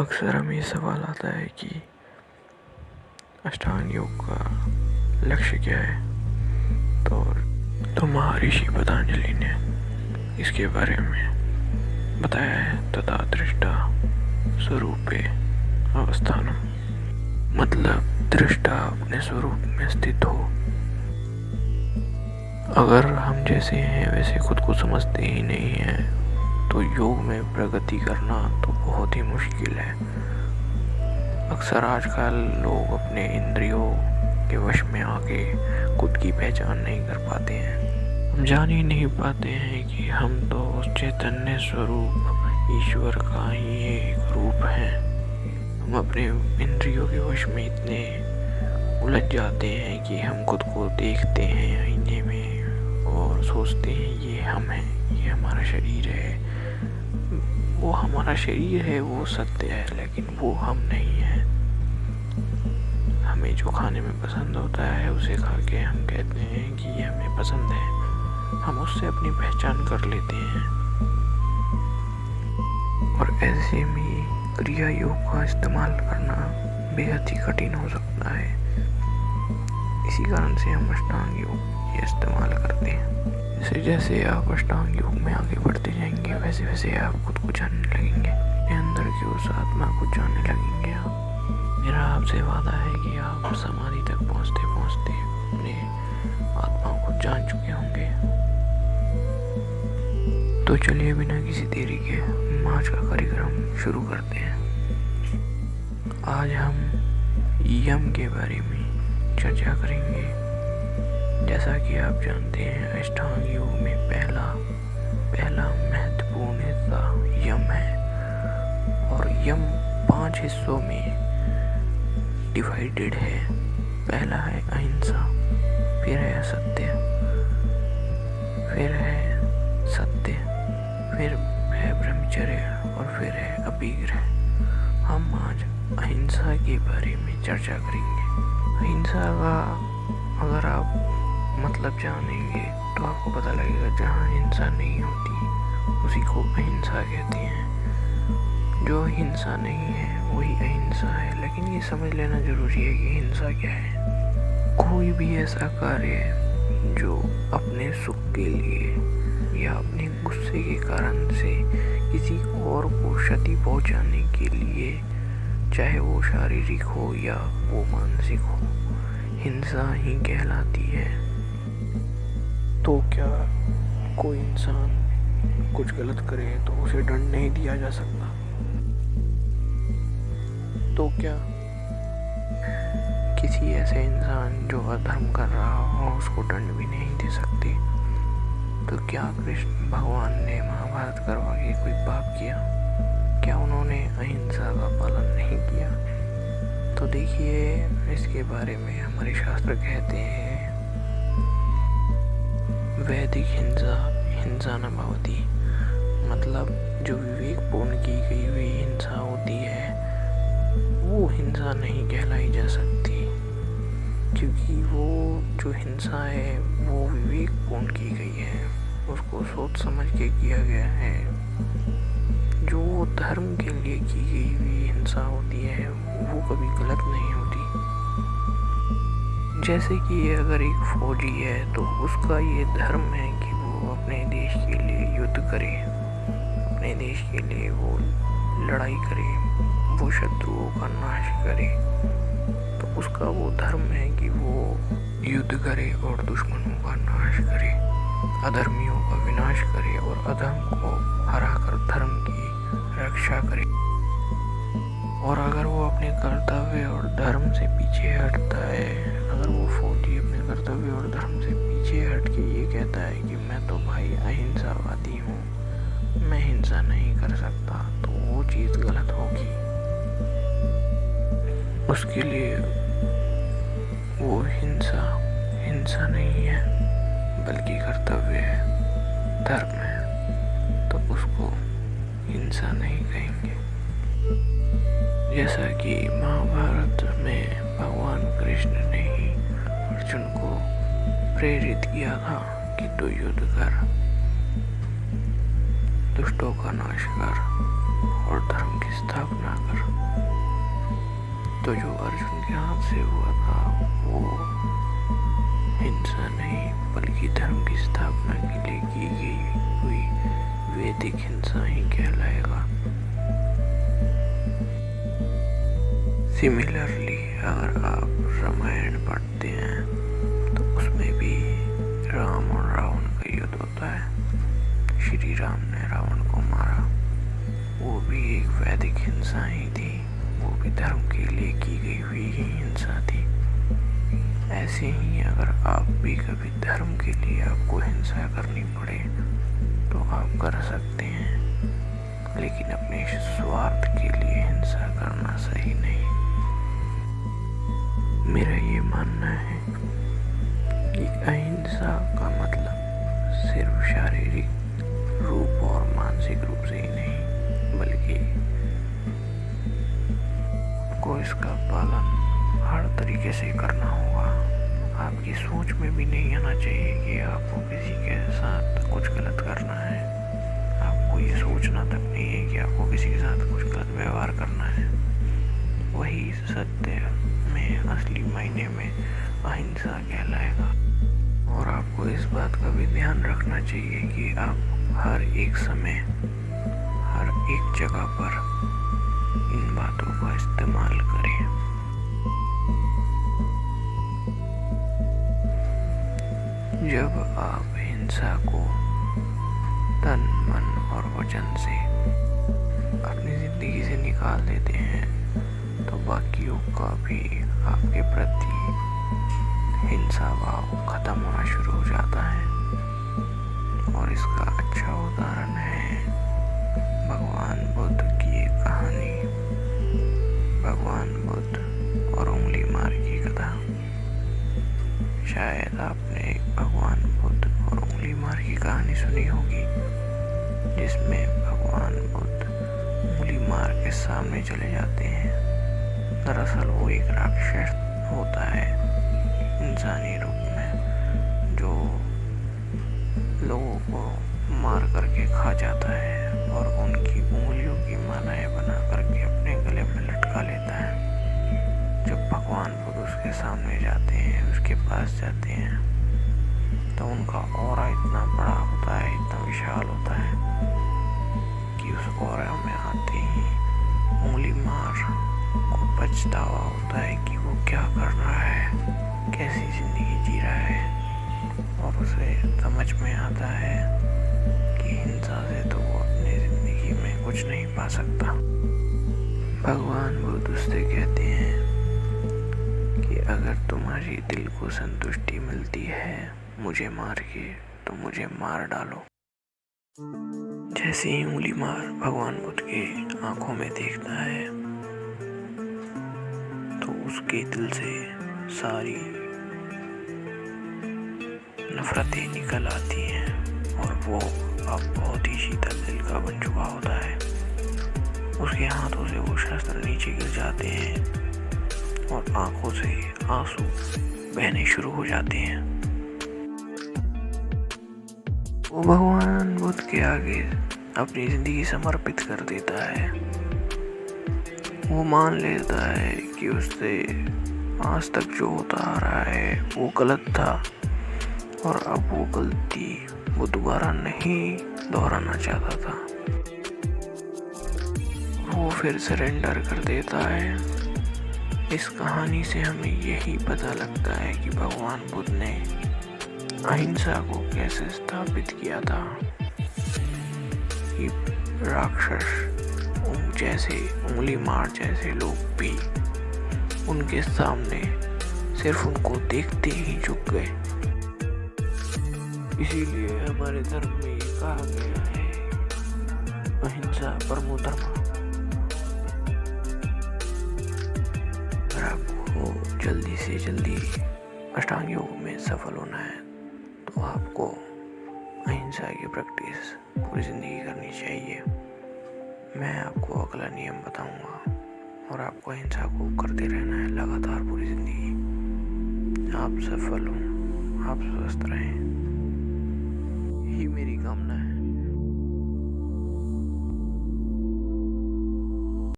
अक्सर हमें ये सवाल आता है कि अष्टांग योग का लक्ष्य क्या है। तो महर्षि पतंजलि ने इसके बारे में बताया है। तथा दृष्टा स्वरूपे अवस्थानम, मतलब दृष्टा अपने स्वरूप में स्थित हो। अगर हम जैसे हैं वैसे खुद को समझते ही नहीं हैं तो योग में प्रगति करना तो बहुत ही मुश्किल है। अक्सर आजकल लोग अपने इंद्रियों के वश में आके खुद की पहचान नहीं कर पाते हैं। हम जान ही नहीं पाते हैं कि हम तो उस चैतन्य स्वरूप ईश्वर का ही एक रूप हैं। हम अपने इंद्रियों के वश में इतने उलझ जाते हैं कि हम खुद को देखते हैं आईने में और सोचते हैं ये हम हैं, ये हमारा शरीर है। वो हमारा शरीर है, वो सत्य है, लेकिन वो हम नहीं है। हमें जो खाने में पसंद होता है उसे खा के हम कहते हैं कि ये हमें पसंद है। हम उससे अपनी पहचान कर लेते हैं। और ऐसे में क्रिया योग का इस्तेमाल करना बेहद ही कठिन हो सकता है। इसी कारण से हम अष्टांग योग ये इस्तेमाल करते हैं। जैसे जैसे आप अष्टांग योग में आगे बढ़ते जाएंगे वैसे वैसे आप खुद को जानने लगेंगे, अपने अंदर की उस आत्मा को जानने लगेंगे। मेरा आपसे वादा है कि आप समाधि तक पहुँचते पहुँचते अपने आत्मा को जान चुके होंगे। तो चलिए बिना किसी देरी के हम आज का कार्यक्रम शुरू करते हैं। आज हम यम के बारे में चर्चा करेंगे। जैसा कि आप जानते हैं अष्टांग योग में पहला महत्वपूर्ण हिस्सा यम है। और यम 5 हिस्सों में डिवाइडेड है। पहला है अहिंसा, फिर है असत्य, फिर है सत्य, फिर है ब्रह्मचर्य और फिर है अपरिग्रह। हम आज अहिंसा के बारे में चर्चा करेंगे। अहिंसा का अगर आप मतलब जानेंगे तो आपको पता लगेगा जहाँ हिंसा नहीं होती उसी को अहिंसा कहते हैं। जो हिंसा नहीं है वही अहिंसा है। लेकिन ये समझ लेना जरूरी है कि हिंसा क्या है। कोई भी ऐसा कार्य जो अपने सुख के लिए या अपने गुस्से के कारण से किसी और को क्षति पहुंचाने के लिए, चाहे वो शारीरिक हो या वो मानसिक हो, हिंसा ही कहलाती है। तो क्या कोई इंसान कुछ गलत करे तो उसे दंड नहीं दिया जा सकता? तो क्या किसी ऐसे इंसान जो अधर्म कर रहा हो उसको दंड भी नहीं दे सकते? तो क्या कृष्ण भगवान ने महाभारत करवा के कोई पाप किया? क्या उन्होंने अहिंसा का पालन नहीं किया? तो देखिए, इसके बारे में हमारे शास्त्र कहते हैं वैदिक हिंसा न भवति, मतलब जो विवेकपूर्ण की गई हुई हिंसा होती है वो हिंसा नहीं कहलाई जा सकती। क्योंकि वो जो हिंसा है वो विवेकपूर्ण की गई है, उसको सोच समझ के किया गया है। जो धर्म के लिए की गई हुई हिंसा होती है वो कभी गलत नहीं होती। जैसे कि अगर एक फौजी है तो उसका ये धर्म है कि वो अपने देश के लिए युद्ध करे, अपने देश के लिए वो लड़ाई करे, वो शत्रुओं का नाश करे। तो उसका वो धर्म है कि वो युद्ध करे और दुश्मनों का नाश करे, अधर्मियों का विनाश करे और अधर्म को हराकर धर्म की रक्षा करे। और अगर वो अपने कर्तव्य और धर्म से पीछे हटता है, अगर वो फौजी अपने कर्तव्य और धर्म से पीछे हट के ये कहता है कि मैं तो भाई अहिंसावादी हूँ, मैं हिंसा नहीं कर सकता, तो वो चीज़ गलत होगी। उसके लिए वो हिंसा नहीं है बल्कि कर्तव्य है, धर्म है। तो उसको हिंसा नहीं कहेंगे। जैसा कि महाभारत में भगवान कृष्ण ने ही अर्जुन को प्रेरित किया था कि तू युद्ध कर, दुष्टों का नाश कर और धर्म की स्थापना कर। तो जो अर्जुन के हाथ से हुआ था वो हिंसा नहीं बल्कि धर्म की स्थापना के लिए की गई हुई वैदिक हिंसा ही कहलाएगा। सिमिलरली अगर आप रामायण पढ़ते हैं तो उसमें भी राम और रावण का युद्ध होता है। श्री राम ने रावण को मारा, वो भी एक वैदिक हिंसा ही थी, वो भी धर्म के लिए की गई हुई ही हिंसा थी। ऐसे ही अगर आप भी कभी धर्म के लिए आपको हिंसा करनी पड़े तो आप कर सकते हैं, लेकिन अपने स्वार्थ के लिए हिंसा करना सही नहीं। मेरा ये मानना है कि अहिंसा का मतलब सिर्फ शारीरिक रूप और मानसिक रूप से ही नहीं बल्कि को इसका पालन हर तरीके से करना होगा। आपकी सोच में भी नहीं आना चाहिए कि आपको किसी के साथ कुछ गलत करना है। आपको ये सोचना तक नहीं है कि आपको किसी के साथ कुछ गलत व्यवहार करना है। वही सत्य में असली मायने में अहिंसा कहलाएगा। और आपको इस बात का भी ध्यान रखना चाहिए कि आप हर एक समय हर एक जगह पर इन बातों का इस्तेमाल करें। जब आप हिंसा को तन मन और वचन से अपनी जिंदगी से निकाल देते हैं तो बाकियों का भी आपके प्रति हिंसा भाव खत्म होना शुरू हो जाता है। और इसका अच्छा उदाहरण है भगवान बुद्ध की एक कहानी, भगवान बुद्ध और उंगली मार की कथा। शायद आपने भगवान बुद्ध और उंगली मार की कहानी सुनी होगी, जिसमें भगवान बुद्ध उंगली मार के सामने चले जाते हैं। दरअसल वो एक राक्षस होता है इंसानी रूप में, जो लोगों को मार करके खा जाता है और उनकी उंगलियों की मालाएं बना करके अपने गले में लटका लेता है। जब भगवान बुद्ध उसके सामने जाते हैं, उसके पास जाते हैं, तो उनका ऑरा इतना बड़ा होता है, इतना विशाल होता है कि उस ऑरा में आते ही उंगली मार को पछतावा होता है कि वो क्या कर रहा है, कैसी जिंदगी जी रहा है। और उसे समझ में आता है कि हिंसा से तो वो अपनी जिंदगी में कुछ नहीं पा सकता। भगवान बुद्ध उससे कहते हैं कि अगर तुम्हारी दिल को संतुष्टि मिलती है मुझे मार के तो मुझे मार डालो। जैसे ही उंगली मार भगवान बुद्ध के आंखों में देखता है तो उसके दिल से सारी नफरतें निकल आती हैं और वो अब बहुत ही शीतल दिल का बन चुका होता है। उसके हाथों से वो शस्त्र नीचे गिर जाते हैं और आंखों से आंसू बहने शुरू हो जाते हैं। वो भगवान बुद्ध के आगे अपनी जिंदगी समर्पित कर देता है। वो मान लेता है कि उससे आज तक जो होता आ रहा है वो गलत था और अब वो गलती वो दोबारा नहीं दोहराना चाहता था। वो फिर सरेंडर कर देता है। इस कहानी से हमें यही पता लगता है कि भगवान बुद्ध ने अहिंसा को कैसे स्थापित किया था कि राक्षस जैसे उंगली मार जैसे लोग भी उनके सामने सिर्फ उनको देखते ही झुक गए। इसीलिए हमारे धर्म में ये कहा गया है अहिंसा परमो धर्मः। अगर आपको जल्दी से जल्दी अष्टांग योग में सफल होना है तो आपको अहिंसा की प्रैक्टिस पूरी ज़िंदगी करनी चाहिए। मैं आपको अगला नियम बताऊंगा और आपको अहिंसा को करते रहना है लगातार पूरी ज़िंदगी। आप सफल हों, आप स्वस्थ रहें, यही मेरी कामना है।